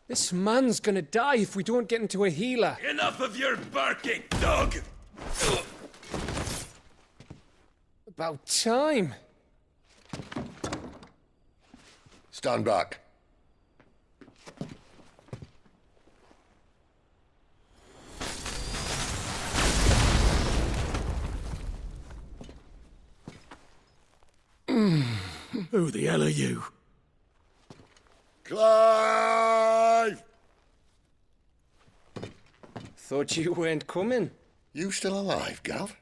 This man's gonna die if we don't get into a healer. Enough of your barking, dog! About time. Stand back. Who the hell are you? Clive! Thought you weren't coming. You still alive, Gav?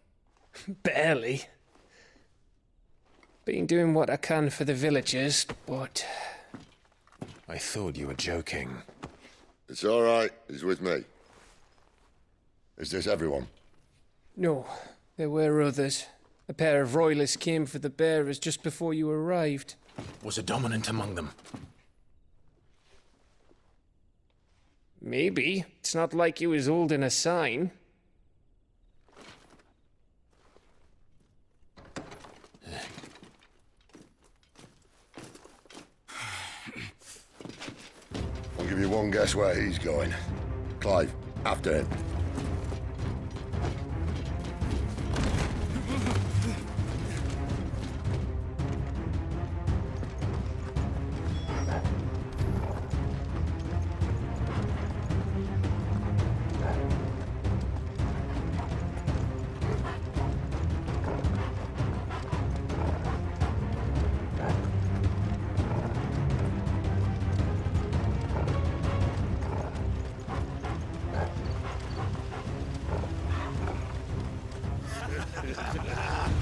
Barely. Been doing what I can for the villagers, but... I thought you were joking. It's all right. He's with me. Is this everyone? No, there were others. A pair of royalists came for the bearers just before you arrived. Was a dominant among them? Maybe. It's not like he was holding a sign. I'll give you one guess where he's going. Clive, after him.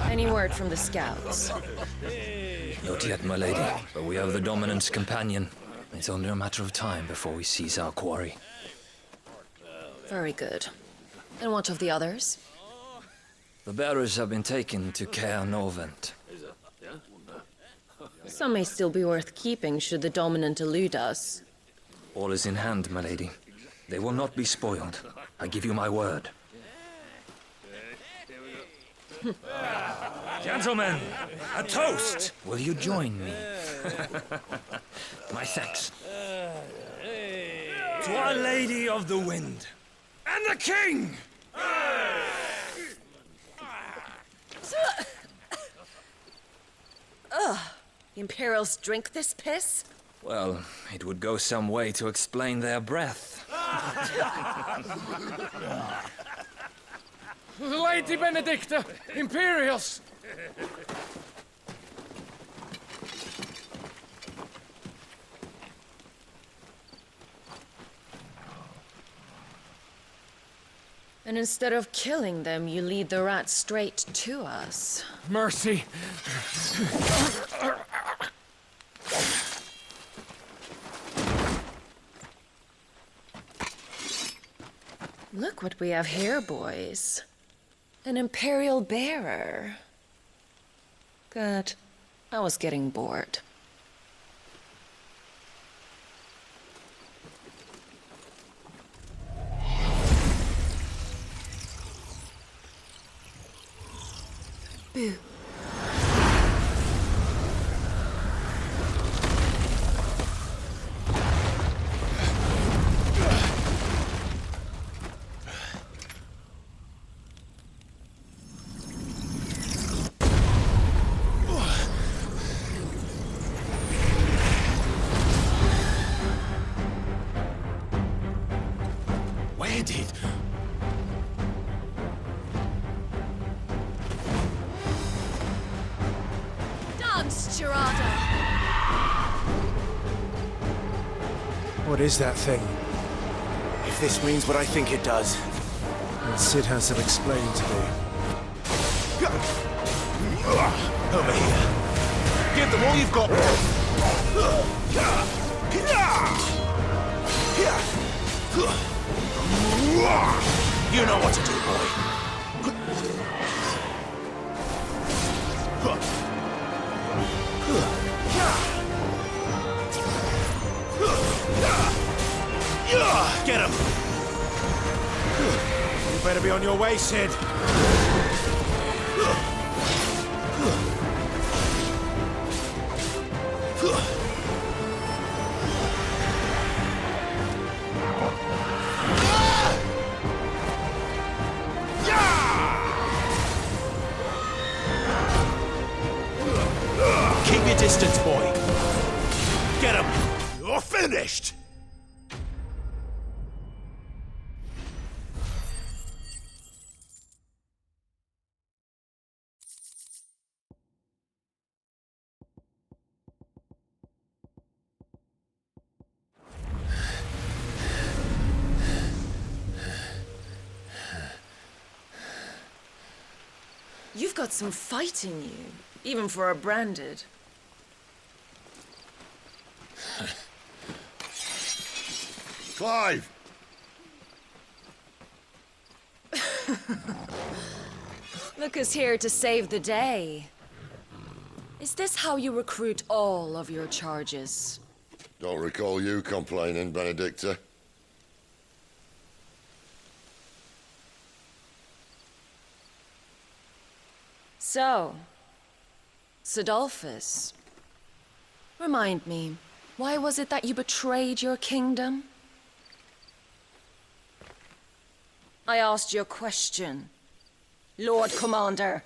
Any word from the scouts? Not yet, my lady, but we have the dominant's companion. It's only a matter of time before we seize our quarry. Very good. And what of the others? The bearers have been taken to Caer Novent. Some may still be worth keeping should the dominant elude us. All is in hand, my lady. They will not be spoiled. I give you my word. Gentlemen, a toast! Will you join me? My thanks. To Our Lady of the Wind. And the King! Ugh. Imperials drink this piss? Well, it would go some way to explain their breath. Lady Benedicta! Imperials! And instead of killing them, you lead the rats straight to us. Mercy! Look what we have here, boys. An Imperial bearer. Good. I was getting bored. Boo. Where did... Dance, Gerarda! What is that thing? If this means what I think it does, then Sid has some explaining to do. Over here. Give them all you've got. You know what to do, boy. Get him! better be on your way, Sid. Keep your distance, boy. Get him. You're finished. You've got some fight in you, even for a branded. Clive! Look who's here to save the day. Is this how you recruit all of your charges? Don't recall you complaining, Benedicta. So, Sidolphus, remind me, why was it that you betrayed your kingdom? I asked you a question, Lord Commander.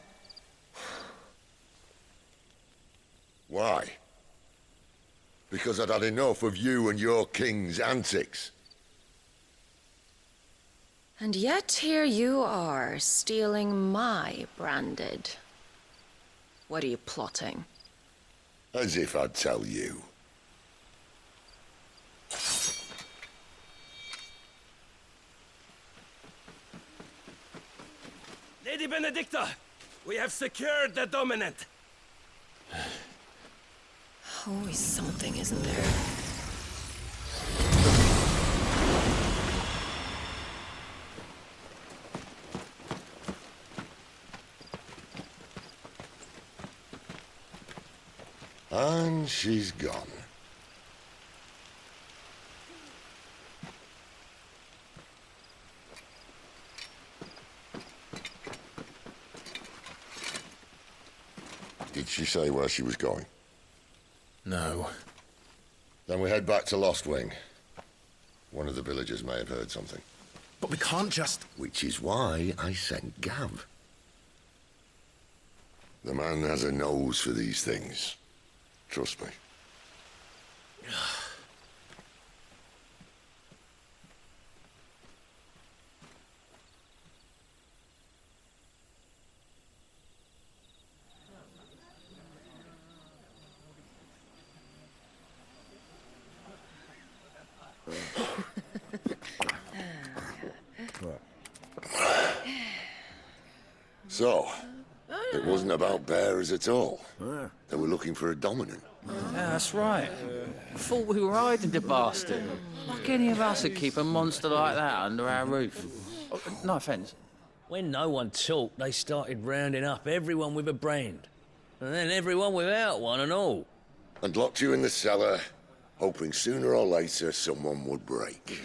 Why? Because I'd had enough of you and your king's antics. And yet here you are, stealing my branded. What are you plotting? As if I'd tell you. Lady Benedicta, we have secured the dominant. Always something, isn't there? And she's gone. Did she say where she was going? No. Then we head back to Lost Wing. One of the villagers may have heard something. But we can't just... Which is why I sent Gav. The man has a nose for these things. Trust me. So, it wasn't about bearers at all. They were looking for a dominant. Yeah, that's right. Thought we were hiding the bastard. Like any of us would keep a monster like that under our roof. No offence. When no one talked, they started rounding up everyone with a brand. And then everyone without one and all. And locked you in the cellar, hoping sooner or later someone would break.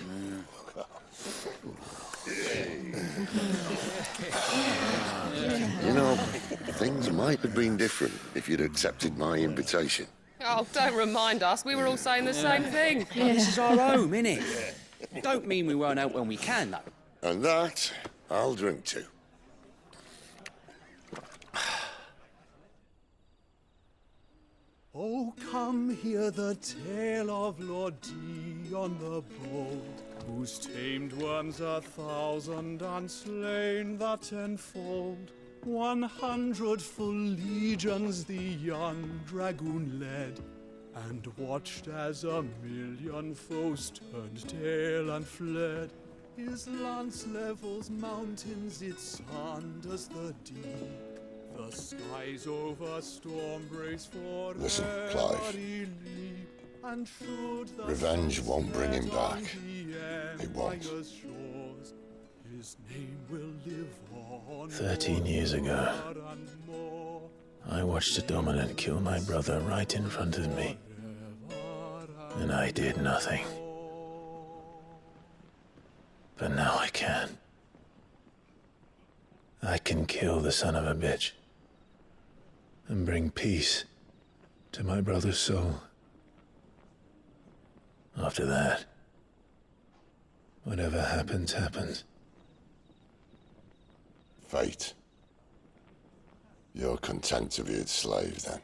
You know, things might have been different if you'd accepted my invitation. Oh, don't remind us. We were all saying the same thing. This is our home, innit? Don't mean we won't out when we can, though. And that, I'll drink to. Oh, come hear the tale of Lord Dion the Bold, who's tamed worms 1,000 and slain the tenfold. 100 full legions the young dragoon led, and watched as 1,000,000 foes turned tail and fled. His lance levels mountains, it sunders the deep. The skies over storm brace for Listen, Clive. Revenge won't bring him back. It won't. His name will live on 13 years ago, I watched a dominant kill my brother right in front of me. And I did nothing. But now I can. I can kill the son of a bitch and bring peace to my brother's soul. After that, whatever happens, happens. Fate. You're content to be its slave, then?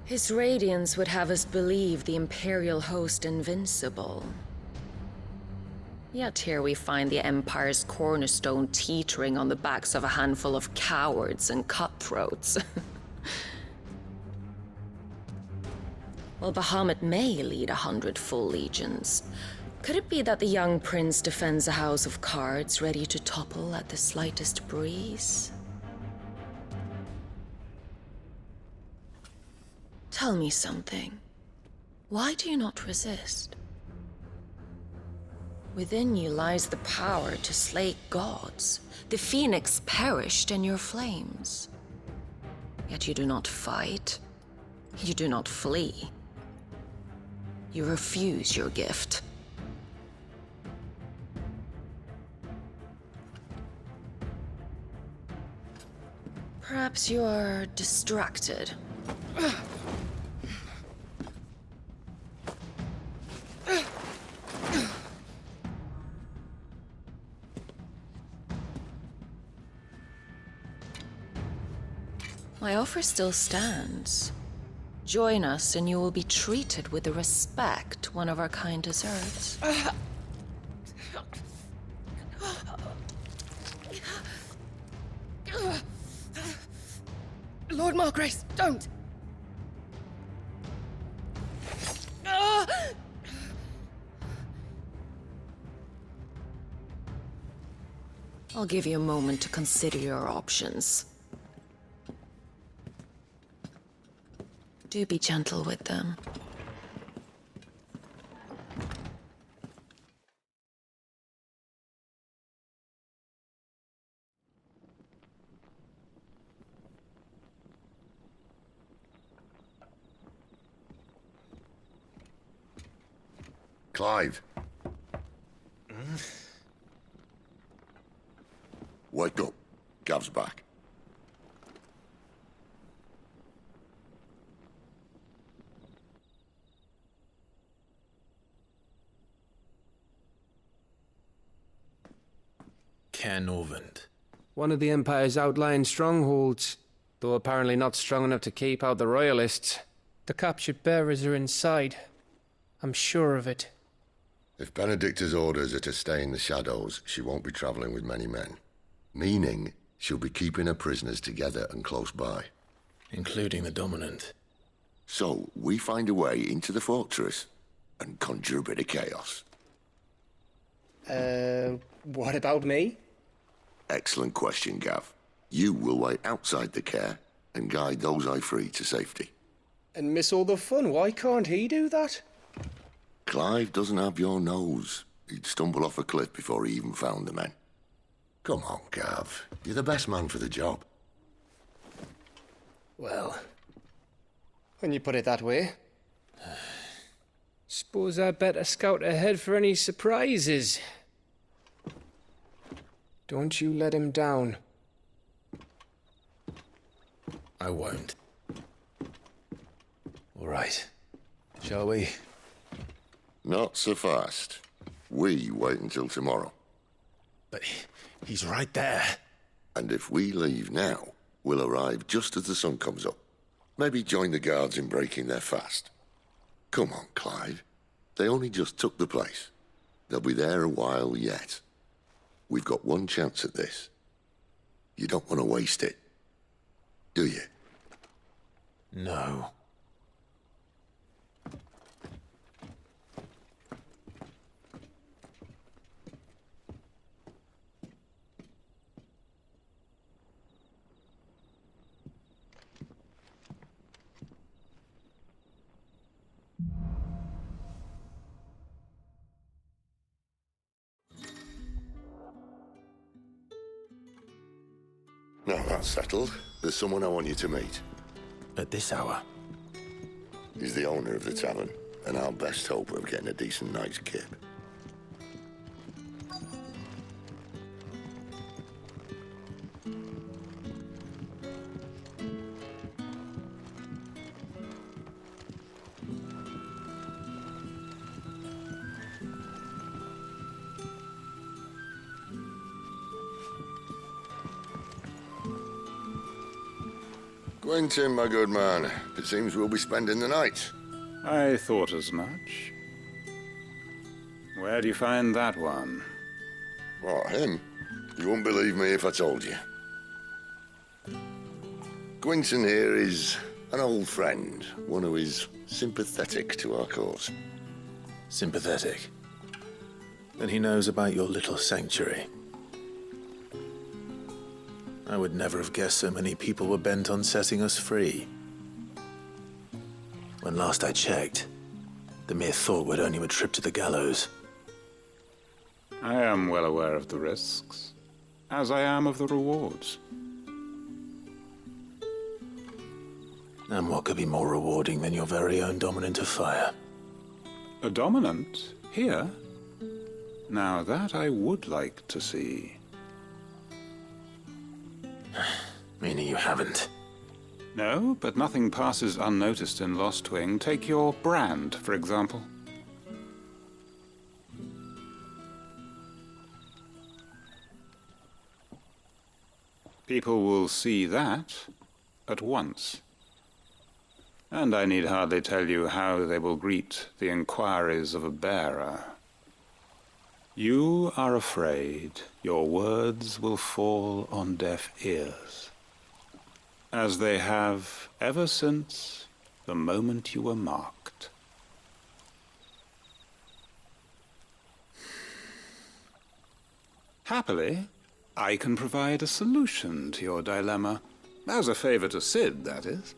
His radiance would have us believe the Imperial host invincible. Yet here we find the Empire's cornerstone teetering on the backs of a handful of cowards and cutthroats. While Bahamut may lead 100 full legions, could it be that the young prince defends a house of cards ready to topple at the slightest breeze? Tell me something. Why do you not resist? Within you lies the power to slay gods. The phoenix perished in your flames. Yet you do not fight. You do not flee. You refuse your gift. Perhaps you are distracted. My offer still stands. Join us and you will be treated with the respect one of our kind deserves. Lord Margrace, don't! I'll give you a moment to consider your options. Do be gentle with them. Clive. Wake up. Gav's back. Canovant. One of the Empire's outlying strongholds, though apparently not strong enough to keep out the Royalists. The captured bearers are inside. I'm sure of it. If Benedicta's orders are to stay in the shadows, she won't be travelling with many men. Meaning, she'll be keeping her prisoners together and close by. Including the Dominant. So, we find a way into the fortress and conjure a bit of chaos. What about me? Excellent question, Gav. You will wait outside the care and guide those I free to safety. And miss all the fun. Why can't he do that? Clive doesn't have your nose. He'd stumble off a cliff before he even found the men. Come on, Gav. You're the best man for the job. Well, when you put it that way. Suppose I better scout ahead for any surprises. Don't you let him down. I won't. All right. Shall we? Not so fast. We wait until tomorrow. But he's right there. And if we leave now, we'll arrive just as the sun comes up. Maybe join the guards in breaking their fast. Come on, Clive. They only just took the place. They'll be there a while yet. We've got one chance at this. You don't want to waste it, do you? No. Now that's settled. There's someone I want you to meet. At this hour? He's the owner of the tavern, and our best hope of getting a decent night's kip. Quentin, my good man, it seems we'll be spending the night. I thought as much. Where do you find that one? What, him? You wouldn't believe me if I told you. Quentin here is an old friend, one who is sympathetic to our cause. Sympathetic? Then he knows about your little sanctuary. I would never have guessed so many people were bent on setting us free. When last I checked, the mere thought would earn you a trip to the gallows. I am well aware of the risks, as I am of the rewards. And what could be more rewarding than your very own dominant of fire? A dominant? Here? Now that I would like to see. Meaning you haven't? No, but nothing passes unnoticed in Lostwing. Take your brand, for example. People will see that at once. And I need hardly tell you how they will greet the inquiries of a bearer. You are afraid your words will fall on deaf ears, as they have ever since the moment you were marked. Happily, I can provide a solution to your dilemma, as a favor to Sid, that is.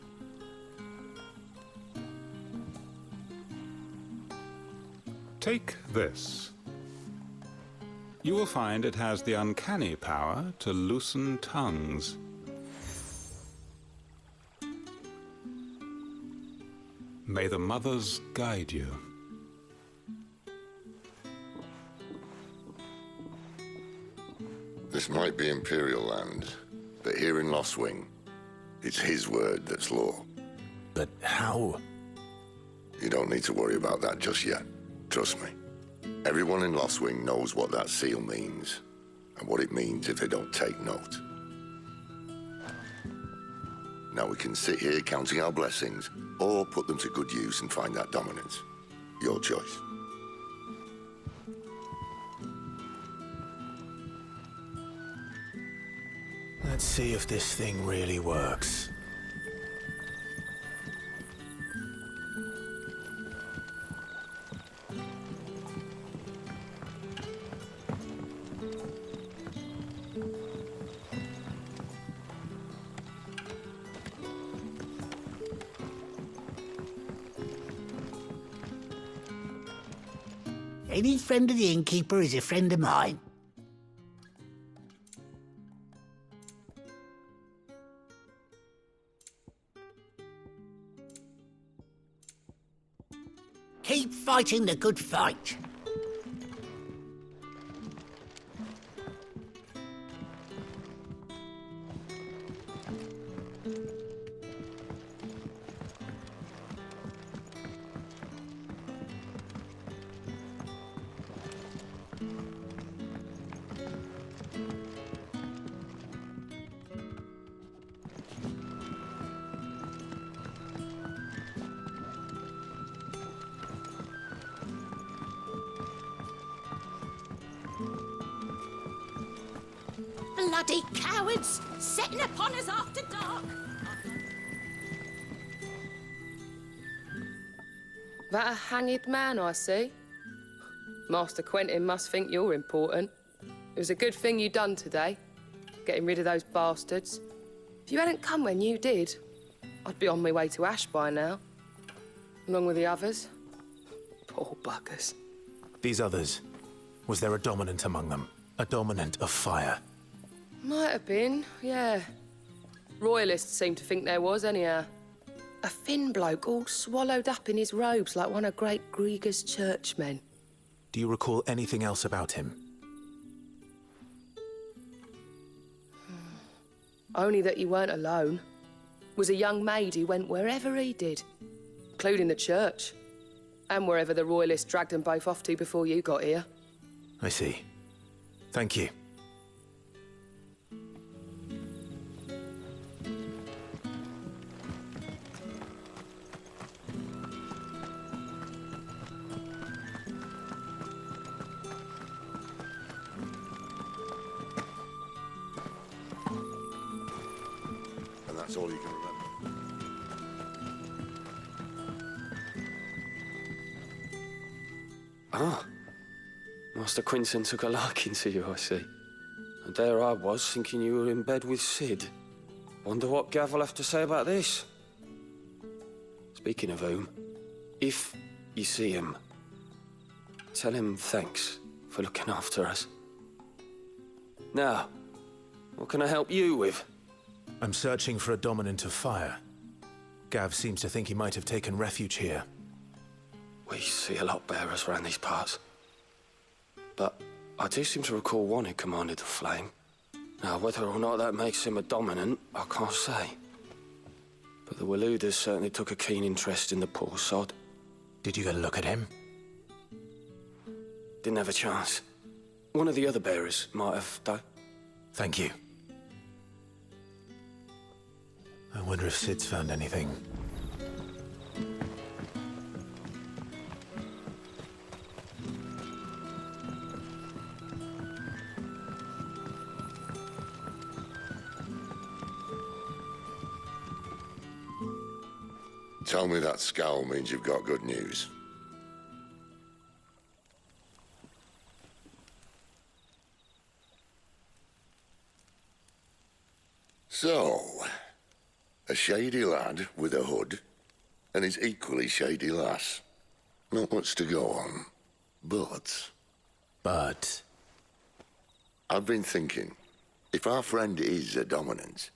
Take this. You will find it has the uncanny power to loosen tongues. May the mothers guide you. This might be Imperial land, but here in Lostwing, it's his word that's law. But how? You don't need to worry about that just yet. Trust me. Everyone in Lostwing knows what that seal means, and what it means if they don't take note. Now we can sit here counting our blessings, or put them to good use and find that dominance. Your choice. Let's see if this thing really works. Any friend of the innkeeper is a friend of mine. Keep fighting the good fight. Bloody cowards! Setting upon us after dark! That a hanged man I see? Master Quentin must think you're important. It was a good thing you done today, getting rid of those bastards. If you hadn't come when you did, I'd be on my way to Ash by now, along with the others. Poor buggers. These others, was there a dominant among them? A dominant of fire? Might have been, yeah. Royalists seem to think there was, anyhow. A thin bloke all swallowed up in his robes like one of great Grieger's churchmen. Do you recall anything else about him? Only that he weren't alone. Was a young maid who went wherever he did, including the church, and wherever the Royalists dragged them both off to before you got here. I see. Thank you. And that's all you can remember. Ah. Master Quinton took a liking to you, I see. And there I was, thinking you were in bed with Sid. Wonder what Gav will have to say about this. Speaking of whom, if you see him, tell him thanks for looking after us. Now, what can I help you with? I'm searching for a dominant of fire. Gav seems to think he might have taken refuge here. We see a lot bearers around these parts. But I do seem to recall one who commanded the flame. Now, whether or not that makes him a dominant, I can't say. But the Waluders certainly took a keen interest in the poor sod. Did you get a look at him? Didn't have a chance. One of the other bearers might have, though. Thank you. I wonder if Sid's found anything. Tell me that scowl means you've got good news. So, a shady lad with a hood, and his equally shady lass. Not much to go on, but... I've been thinking, if our friend is a dominant,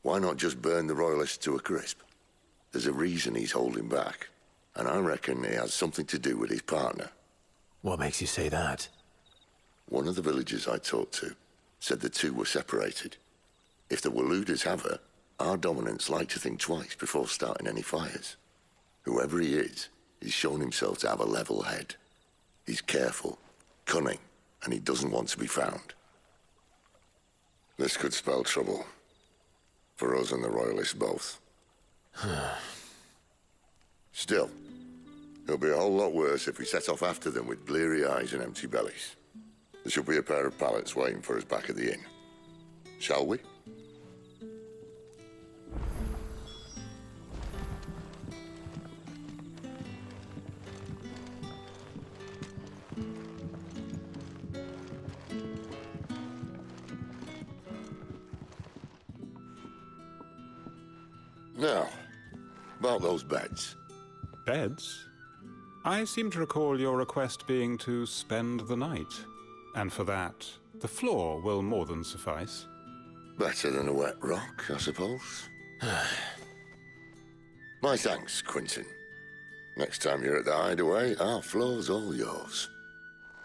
why not just burn the Royalists to a crisp? There's a reason he's holding back, and I reckon it has something to do with his partner. What makes you say that? One of the villagers I talked to said the two were separated. If the Waluders have her, our dominants like to think twice before starting any fires. Whoever he is, he's shown himself to have a level head. He's careful, cunning, and he doesn't want to be found. This could spell trouble. For us and the Royalists both. Still, it'll be a whole lot worse if we set off after them with bleary eyes and empty bellies. There should be a pair of pallets waiting for us back at the inn. Shall we? Now, about those beds. Beds? I seem to recall your request being to spend the night. And for that, the floor will more than suffice. Better than a wet rock, I suppose. My thanks, Quinton. Next time you're at the hideaway, our floor's all yours.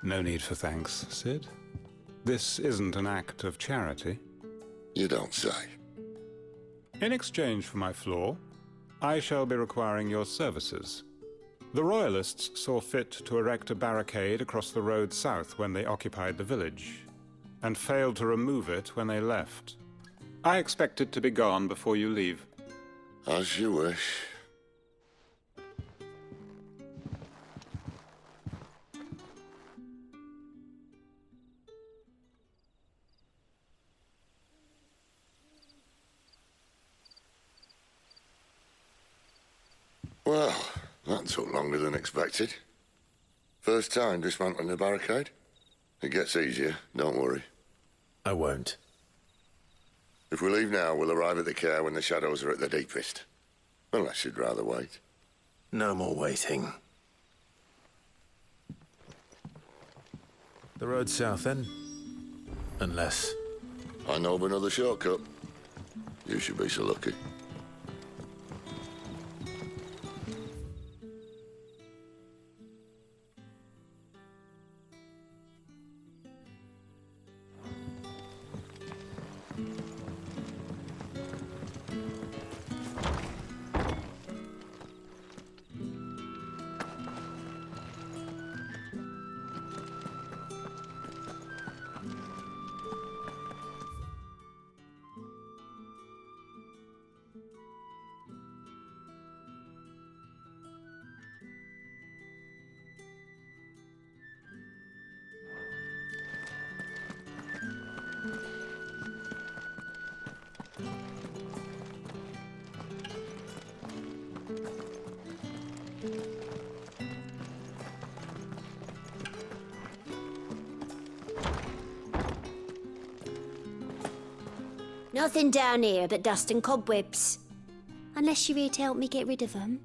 No need for thanks, Sid. This isn't an act of charity. You don't say. In exchange for my floor, I shall be requiring your services. The Royalists saw fit to erect a barricade across the road south when they occupied the village, and failed to remove it when they left. I expect it to be gone before you leave. As you wish. Well, that took longer than expected. First time dismantling the barricade? It gets easier, don't worry. I won't. If we leave now, we'll arrive at the care when the shadows are at their deepest. Unless you'd rather wait. No more waiting. The road south, then? Unless... I know of another shortcut. You should be so lucky. Nothing down here but dust and cobwebs. Unless you're here to help me get rid of them.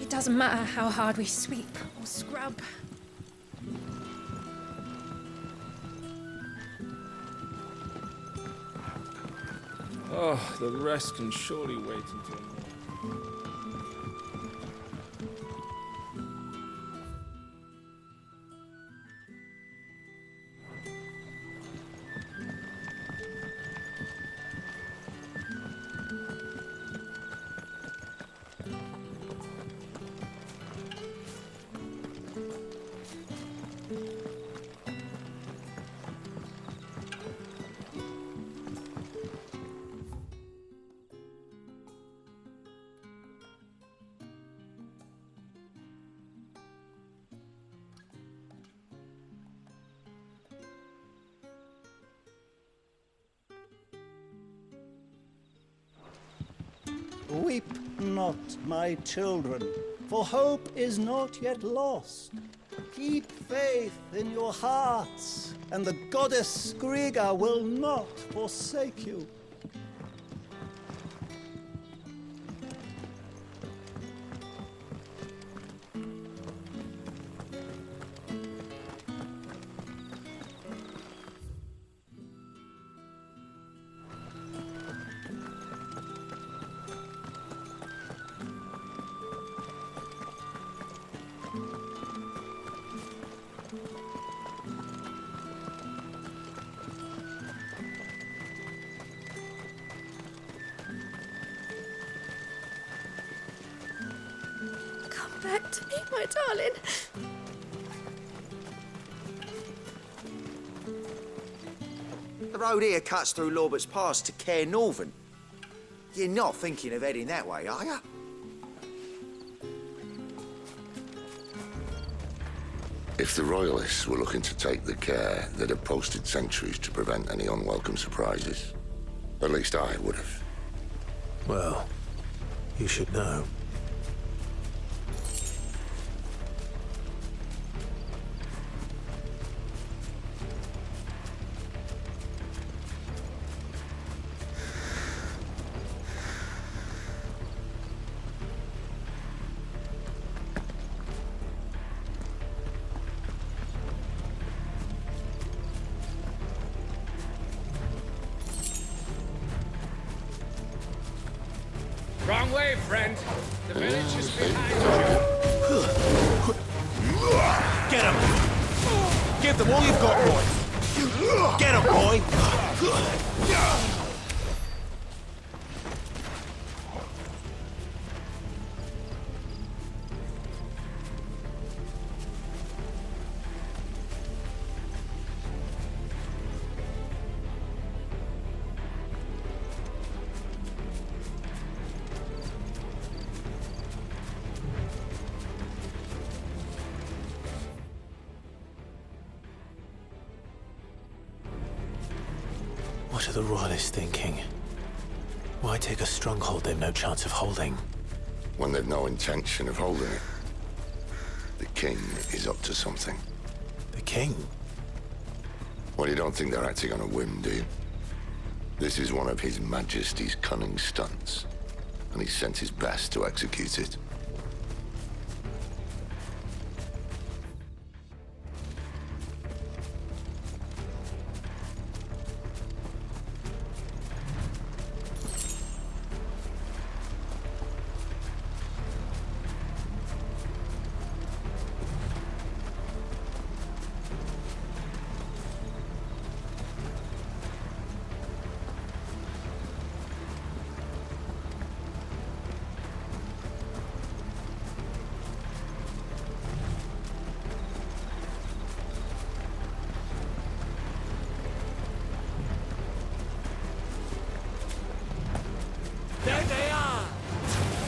It doesn't matter how hard we sweep or scrub. Oh, the rest can surely wait until morning. Weep not, my children, for hope is not yet lost. Keep faith in your hearts, and the goddess Skriga will not forsake you. Come back to me, my darling. The road here cuts through Lorbert's Pass to Care Northern. You're not thinking of heading that way, are you? If the Royalists were looking to take the care, they'd have posted sentries to prevent any unwelcome surprises. At least I would have. Well, you should know. way, friend. The village is behind you. Get him! Give them all you've got, boy! Get him, boy! What are the Royalists thinking? Why take a stronghold they've no chance of holding? When they've no intention of holding it. The king is up to something. The king? Well, you don't think they're acting on a whim, do you? This is one of His Majesty's cunning stunts, and he's sent his best to execute it.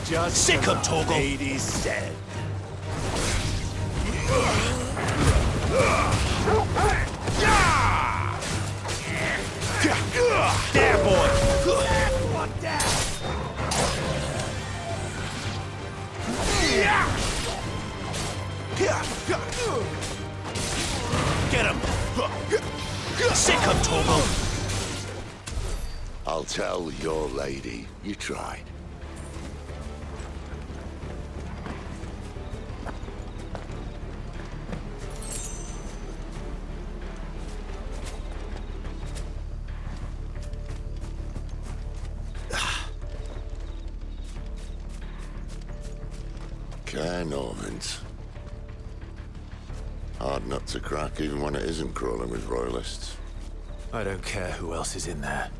Just sick of Torgal. Lady said. There, boy. What that? Get him. Sick of Torgal. I'll tell your lady you tried. Norvins. Hard nut to crack even when it isn't crawling with royalists. I don't care who else is in there.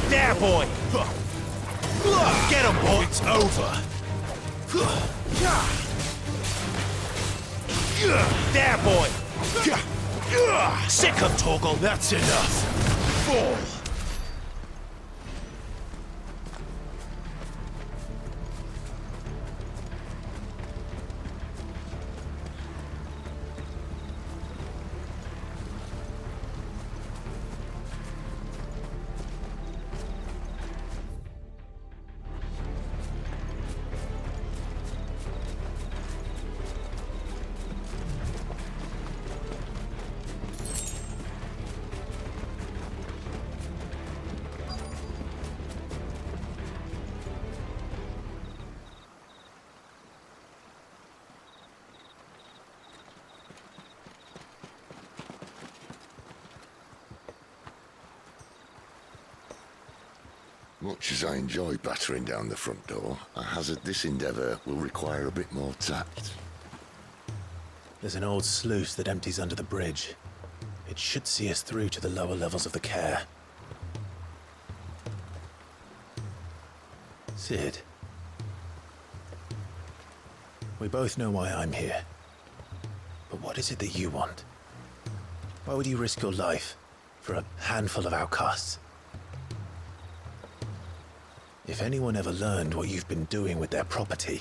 There, boy! Get him, boy! It's over! There, boy! Sick of Torgal! That's enough! Fall! Much as I enjoy battering down the front door, I hazard this endeavour will require a bit more tact. There's an old sluice that empties under the bridge. It should see us through to the lower levels of the care. Sid. We both know why I'm here. But what is it that you want? Why would you risk your life for a handful of outcasts? If anyone ever learned what you've been doing with their property...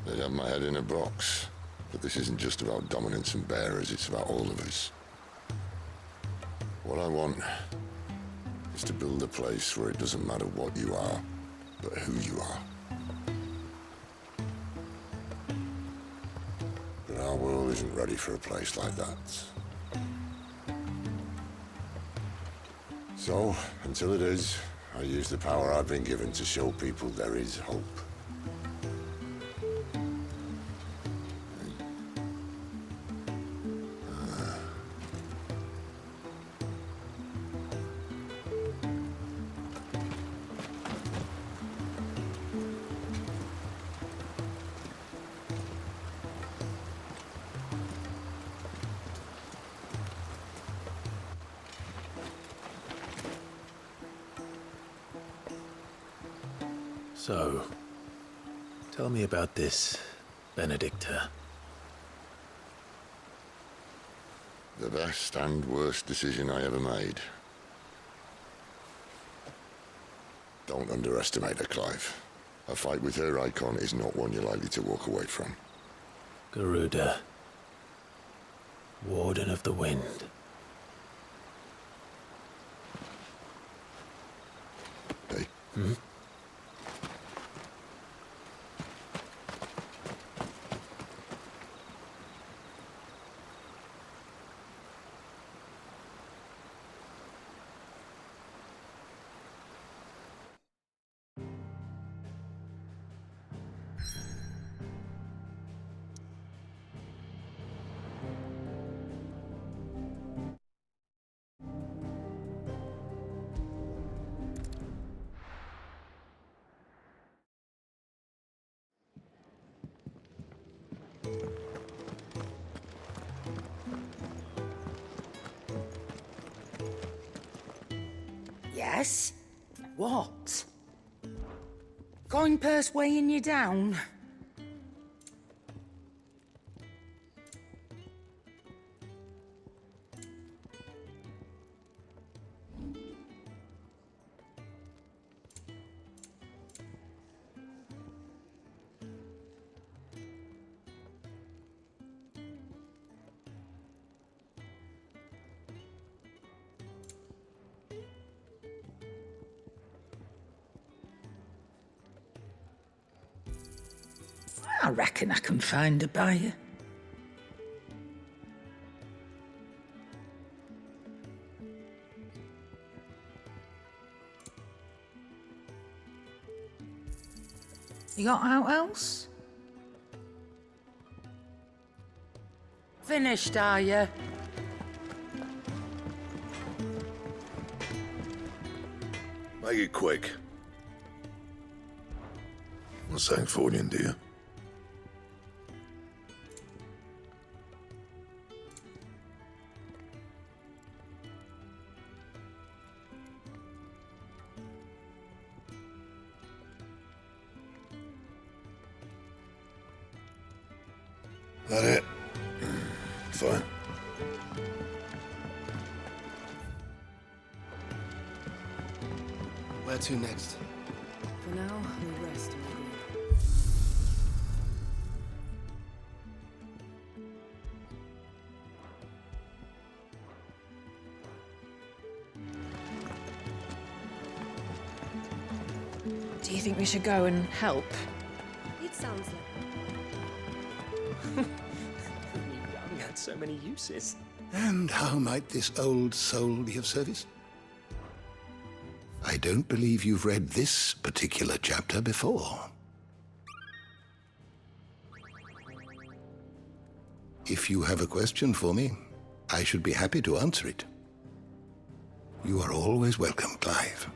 They'd have my head in a box. But this isn't just about dominance and bearers, it's about all of us. What I want is to build a place where it doesn't matter what you are, but who you are. But our world isn't ready for a place like that. So, until it is, I use the power I've been given to show people there is hope. So, tell me about this Benedicta. The best and worst decision I ever made. Don't underestimate her, Clive. A fight with her icon is not one you're likely to walk away from. Garuda. Warden of the Wind. Hey? Hmm? Yes? What? Coin purse weighing you down? I reckon I can find a buyer. You got out else? Finished, are you? Make it quick. Not saying fortune, do you? That it? Fine. Where to next? For now, we rest. Do you think we should go and help? It sounds like... Young had so many uses. And how might this old soul be of service? I don't believe you've read this particular chapter before. If you have a question for me, I should be happy to answer it. You are always welcome, Clive.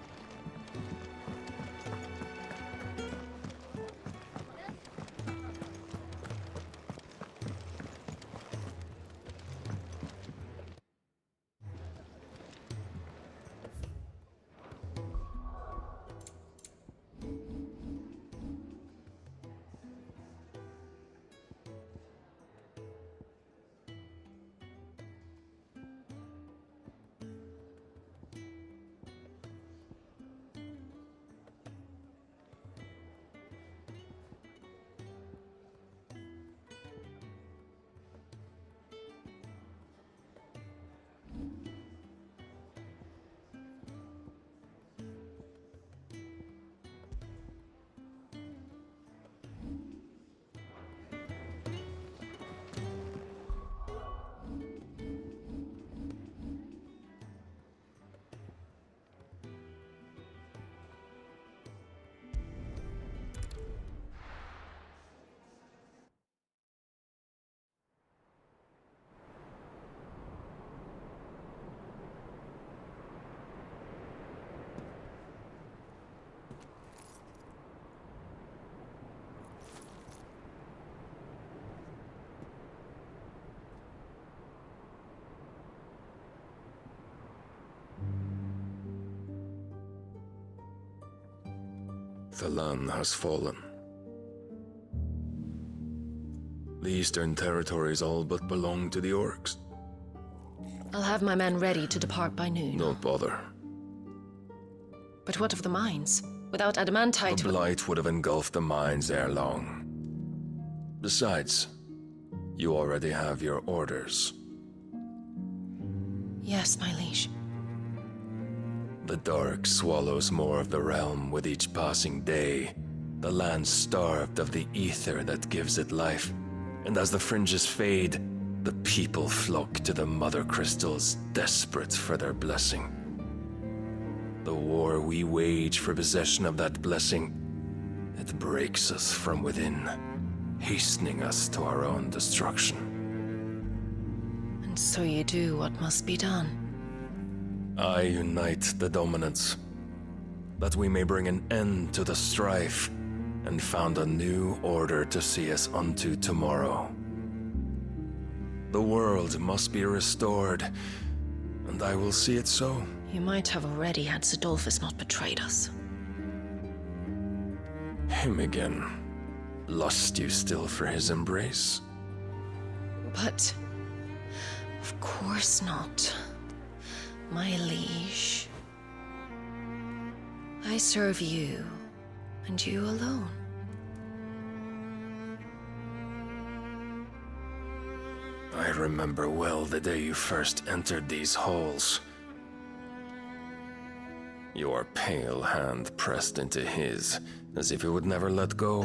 Cathalan has fallen. The Eastern Territories all but belong to the orcs. I'll have my men ready to depart by noon. Don't bother. But what of the mines? Without adamantite... The blight would have engulfed the mines ere long. Besides, you already have your orders. Yes, my liege. The dark swallows more of the realm with each passing day. The land starved of the ether that gives it life. And as the fringes fade, the people flock to the mother crystals, desperate for their blessing. The war we wage for possession of that blessing, it breaks us from within, hastening us to our own destruction. And so you do what must be done. I unite the dominants, that we may bring an end to the strife, and found a new order to see us unto tomorrow. The world must be restored, and I will see it so. You might have already had Sidolphus not betrayed us. Him again. Lust you still for his embrace? But... of course not, my liege. I serve you, and you alone. I remember well the day you first entered these halls. Your pale hand pressed into his, as if it would never let go.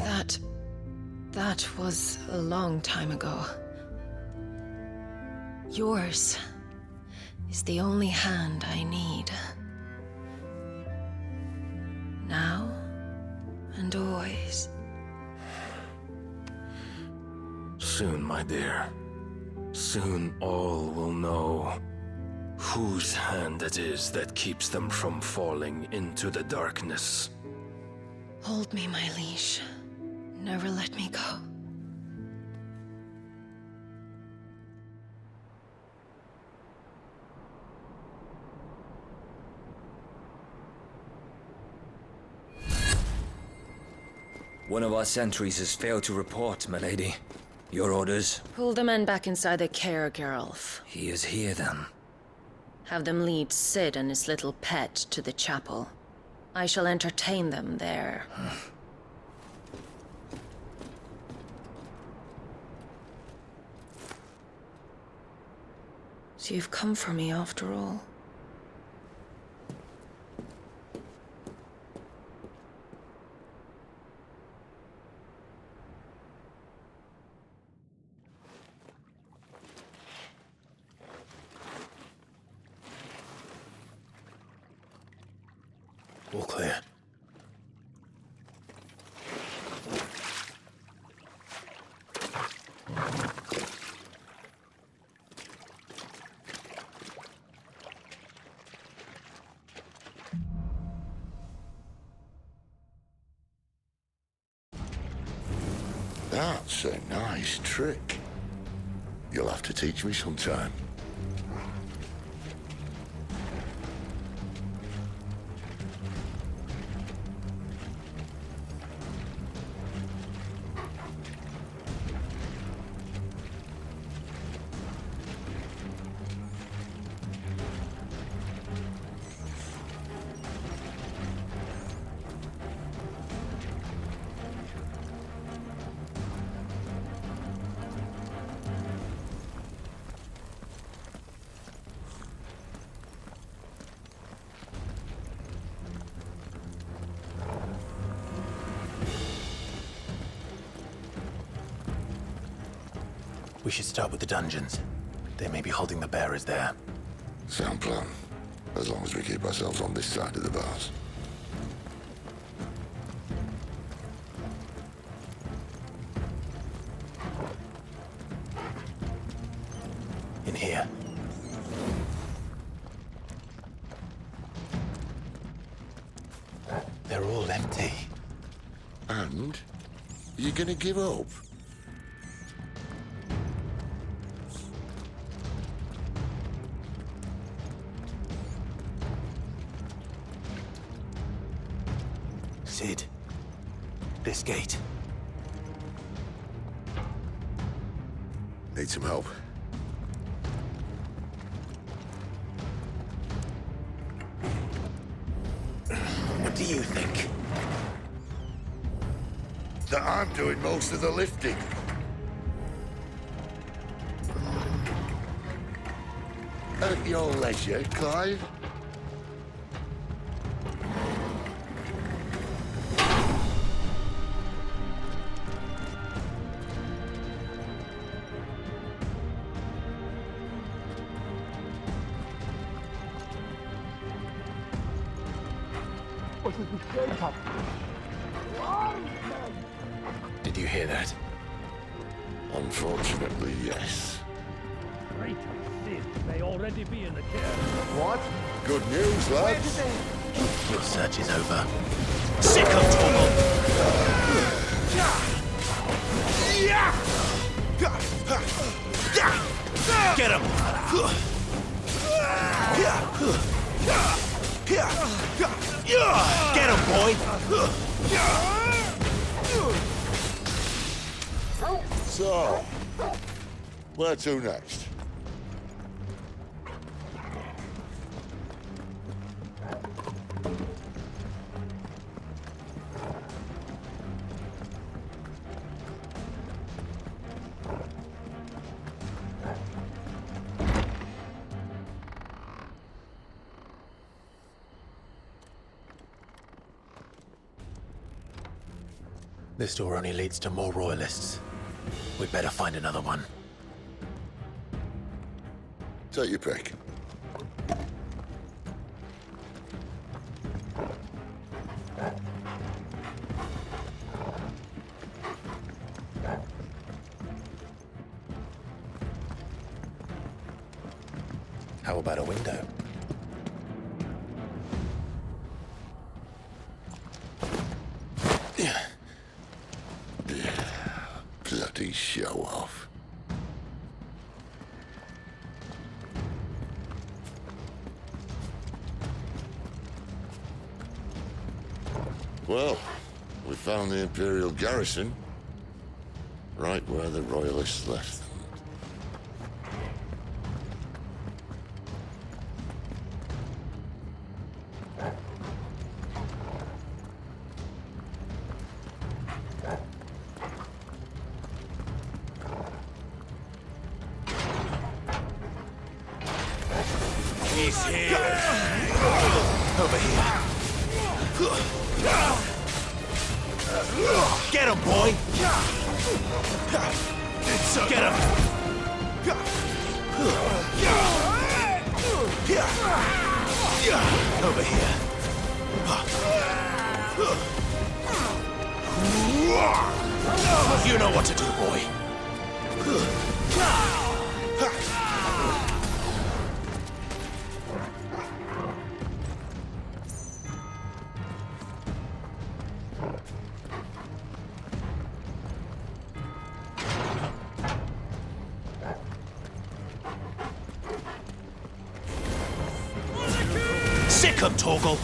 That was a long time ago. Yours is the only hand I need. Now and always. Soon, my dear. Soon all will know whose hand it is that keeps them from falling into the darkness. Hold me, my liege. Never let me go. One of our sentries has failed to report, milady. Your orders? Pull the men back inside the care, Geralf. He is here, then. Have them lead Sid and his little pet to the chapel. I shall entertain them there. So you've come for me after all. All clear. That's a nice trick. You'll have to teach me sometime. We should start with the dungeons. They may be holding the bearers there. Sound plan. As long as we keep ourselves on this side of the bars. In here. They're all empty. And? You gonna give up? Sid, This gate. Need some help. What do you think? That I'm doing most of the lifting. At your leisure, Clive. Did you hear that? Unfortunately, yes. Great sin may already be in the care. What? Good news, lads. Your search is over. Sick of Torgal! Get him! Get him, boy! So, where to next? This door only leads to more royalists. We'd better find another one. Take your pick. How about a window? Bloody show off. Well, we found the Imperial garrison, right where the Royalists left them. He's here! Over here! Get him, boy! Get him! Over here! You know what to do, boy! Sick 'em, Torgal!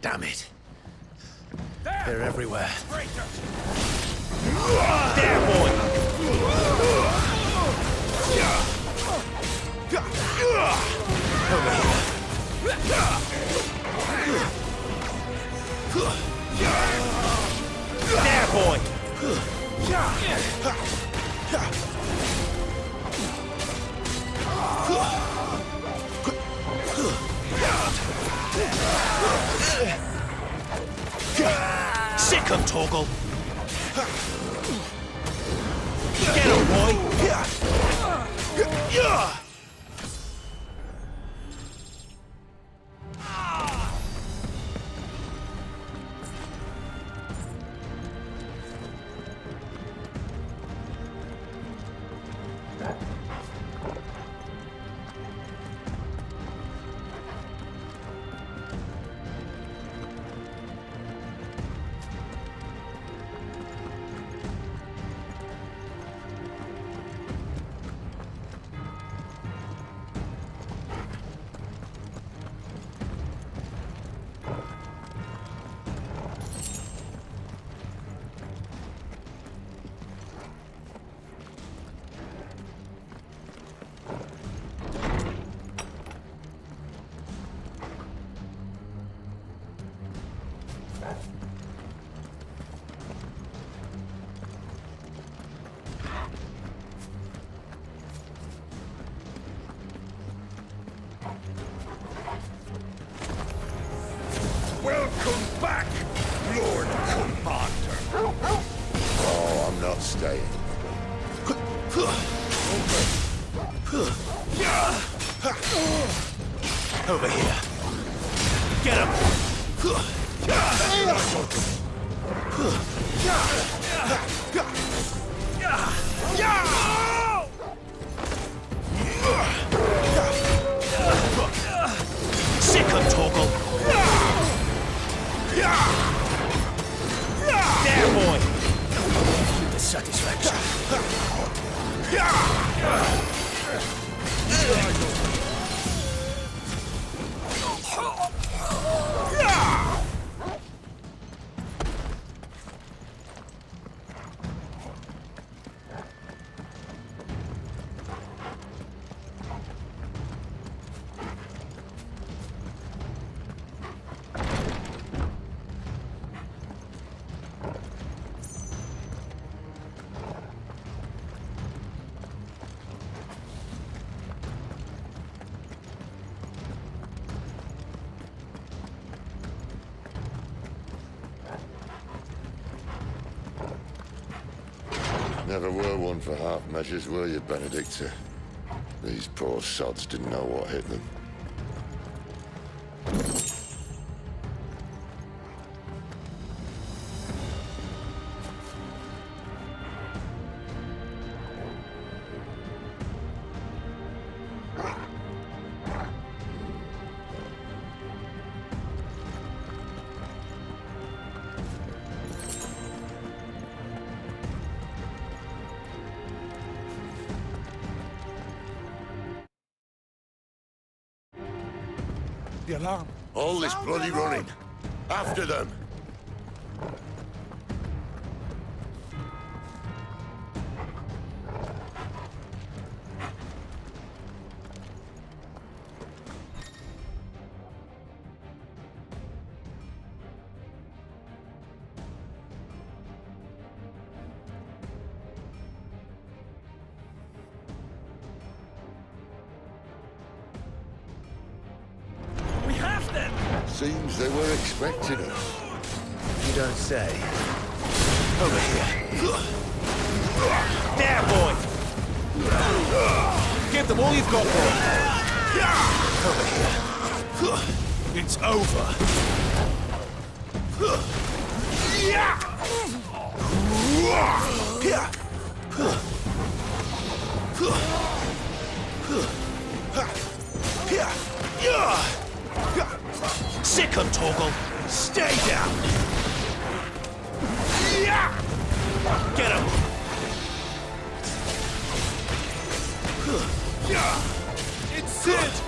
Damn it. They're everywhere. There, boy! Torgal. Get him, boy! Welcome back, Lord Commander. Oh, I'm not staying. Over here. Get him! Sick of Torgal! There, boy! The satisfaction. Never were one for half measures, were you, Benedicta? These poor sods didn't know what hit them. The alarm. All this bloody running. After them. Seems they were expecting us. You don't say. Over here. There, boy! Give them all you've got, boy! Over here. It's over. Sick of Torgal! Stay down! Get him! It's it!